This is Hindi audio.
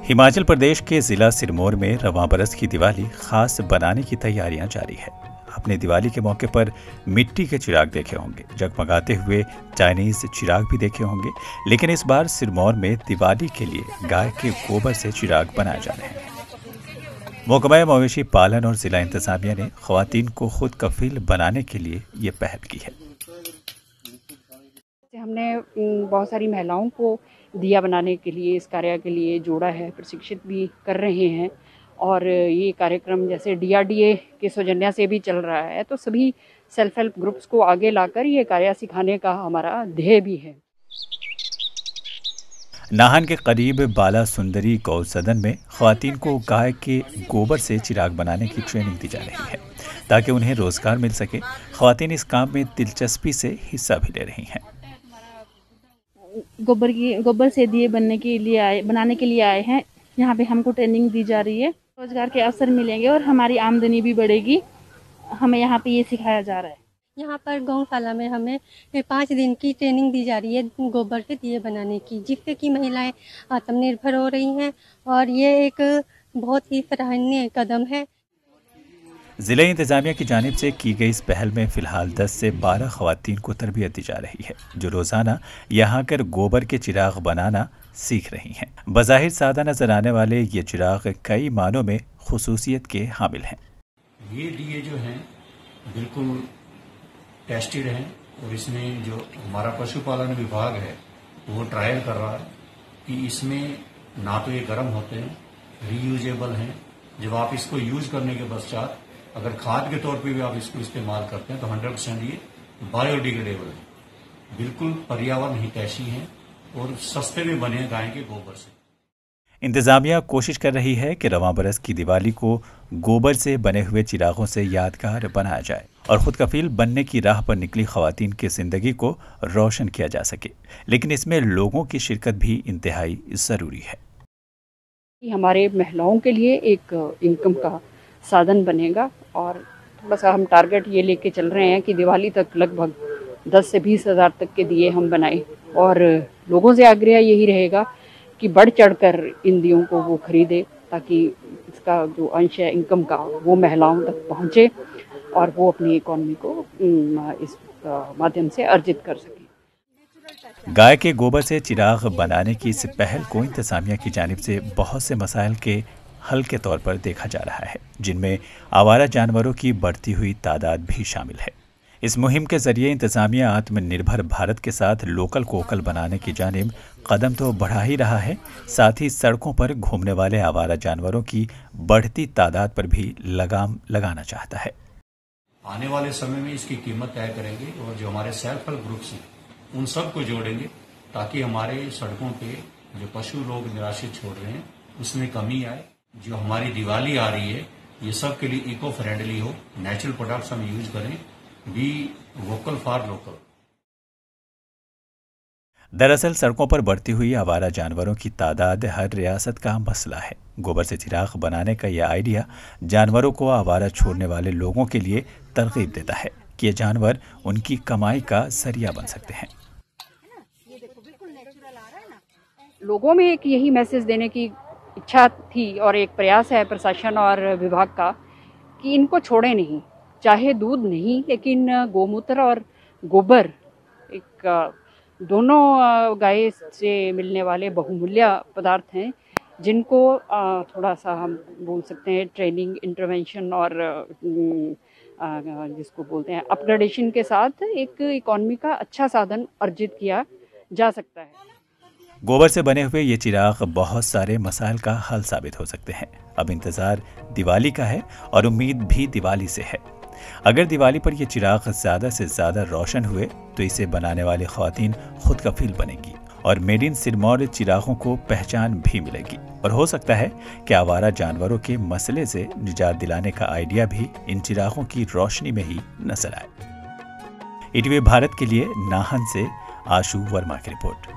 हिमाचल प्रदेश के जिला सिरमौर में रवां बरस की दिवाली खास बनाने की तैयारियां जारी है। आपने दिवाली के मौके पर मिट्टी के चिराग देखे होंगे, जगमगाते हुए चाइनीज चिराग भी देखे होंगे, लेकिन इस बार सिरमौर में दिवाली के लिए गाय के गोबर से चिराग बनाए जा रहे हैं। महकमा मवेशी पालन और जिला इंतजामिया ने खवातीन को खुद कफील बनाने के लिए ये पहल की है। हमने बहुत सारी महिलाओं को दिया बनाने के लिए, इस कार्य के लिए जोड़ा है, प्रशिक्षित भी कर रहे हैं। और ये कार्यक्रम जैसे DRDA के सौजन्य से भी चल रहा है, तो सभी सेल्फ हेल्प ग्रुप्स को आगे लाकर ये कार्य सिखाने का हमारा ध्येय भी है। नाहन के करीब बाला सुंदरी गौ सदन में खवातीन को गाय के गोबर से चिराग बनाने की ट्रेनिंग दी जा रही है ताकि उन्हें रोजगार मिल सके। खवातीन इस काम में दिलचस्पी से हिस्सा भी ले रही हैं। गोबर से दिए बनाने के लिए आए हैं। यहाँ पे हमको ट्रेनिंग दी जा रही है, रोजगार के अवसर मिलेंगे और हमारी आमदनी भी बढ़ेगी। हमें यहाँ पे ये सिखाया जा रहा है। यहाँ पर गौशाला में हमें 5 दिन की ट्रेनिंग दी जा रही है गोबर के दिए बनाने की, जिससे कि महिलाएं आत्मनिर्भर हो रही हैं और ये एक बहुत ही सराहनीय कदम है। जिला इंतजामिया की जानिब से की गई इस पहल में फिलहाल 10 से 12 खवातीन को तरबियत दी जा रही है, जो रोजाना यहाँ कर गोबर के चिराग बनाना सीख रही हैं। बज़ाहिर सादा नजर आने वाले ये चिराग कई मानों में खुसूसियत के हामिल हैं। ये दिए जो हैं बिल्कुल टेस्टेड हैं और इसमें जो हमारा पशुपालन विभाग है वो ट्रायल कर रहा है कि इसमें ना तो ये गर्म होते हैं, रीयूजेबल हैं। जब आप इसको यूज करने के पश्चात अगर खाद के तौर पे भी आप इसको इस्तेमाल करते हैं तो 100% ये बायोडिग्रेडेबल है, बिल्कुल पर्यावरण हितैषी हैं और सस्ते में बने हैं गाय के गोबर से। इंतजामिया कोशिश कर रही है कि रवां बरस की दिवाली को गोबर से बने हुए चिरागों से यादगार बनाया जाए और खुद कफील बनने की राह पर निकली खवातीन की जिंदगी को रोशन किया जा सके, लेकिन इसमें लोगों की शिरकत भी इंतहाई जरूरी है। हमारे महिलाओं के लिए एक इनकम का साधन बनेगा और थोड़ा सा हम टारगेट ये लेके चल रहे हैं कि दिवाली तक लगभग 10 से 20 हज़ार तक के दिए हम बनाएं और लोगों से आग्रह यही रहेगा कि बढ़ चढ़कर इन दियों को वो खरीदे ताकि इसका जो अंश है इनकम का वो महिलाओं तक पहुँचे और वो अपनी इकॉनमी को इस माध्यम से अर्जित कर सके। गाय के गोबर से चिराग बनाने की इस पहल को इंतजामिया की जानिब से बहुत से मसाइल के हल के तौर पर देखा जा रहा है, जिनमें आवारा जानवरों की बढ़ती हुई तादाद भी शामिल है। इस मुहिम के जरिए इंतजामिया आत्मनिर्भर भारत के साथ लोकल को वोकल बनाने की जानिब कदम तो बढ़ा ही रहा है, साथ ही सड़कों पर घूमने वाले आवारा जानवरों की बढ़ती तादाद पर भी लगाम लगाना चाहता है। आने वाले समय में इसकी कीमत तय करेंगे और जो हमारे सेल्फ हेल्प ग्रुप्स हैं उन सबको जोड़ेंगे ताकि हमारे सड़कों पे जो पशु लोग निराश्रित छोड़ रहे हैं उसमें कमी आए। जो हमारी दिवाली आ रही है ये सब के लिए इको फ्रेंडली हो, नेचुरल प्रोडक्ट्स हम यूज करें, बी वोकल फॉर लोकल। दरअसल सड़कों पर बढ़ती हुई आवारा जानवरों की तादाद हर रियासत का मसला है। गोबर से चिराग बनाने का यह आइडिया जानवरों को आवारा छोड़ने वाले लोगों के लिए तरगीब देता है कि ये जानवर उनकी कमाई का जरिया बन सकते हैं। लोगों में एक यही मैसेज देने की इच्छा थी और एक प्रयास है प्रशासन और विभाग का कि इनको छोड़े नहीं, चाहे दूध नहीं लेकिन गोमूत्र और गोबर एक दोनों गाय से मिलने वाले बहुमूल्य पदार्थ हैं, जिनको थोड़ा सा हम बोल सकते हैं ट्रेनिंग, इंटरवेंशन और जिसको बोलते हैं अपग्रेडेशन के साथ एक इकॉनमी का अच्छा साधन अर्जित किया जा सकता है। गोबर से बने हुए ये चिराग बहुत सारे मसाइल का हल साबित हो सकते हैं। अब इंतजार दिवाली का है और उम्मीद भी दिवाली से है। अगर दिवाली पर ये चिराग ज्यादा से ज्यादा रोशन हुए तो इसे बनाने वाली खवातीन खुद कफील बनेगी और मेड इन सिरमौर चिरागों को पहचान भी मिलेगी और हो सकता है कि आवारा जानवरों के मसले से निजात दिलाने का आइडिया भी इन चिरागों की रोशनी में ही नजर आए। ETV भारत के लिए नाहन से आशु वर्मा की रिपोर्ट।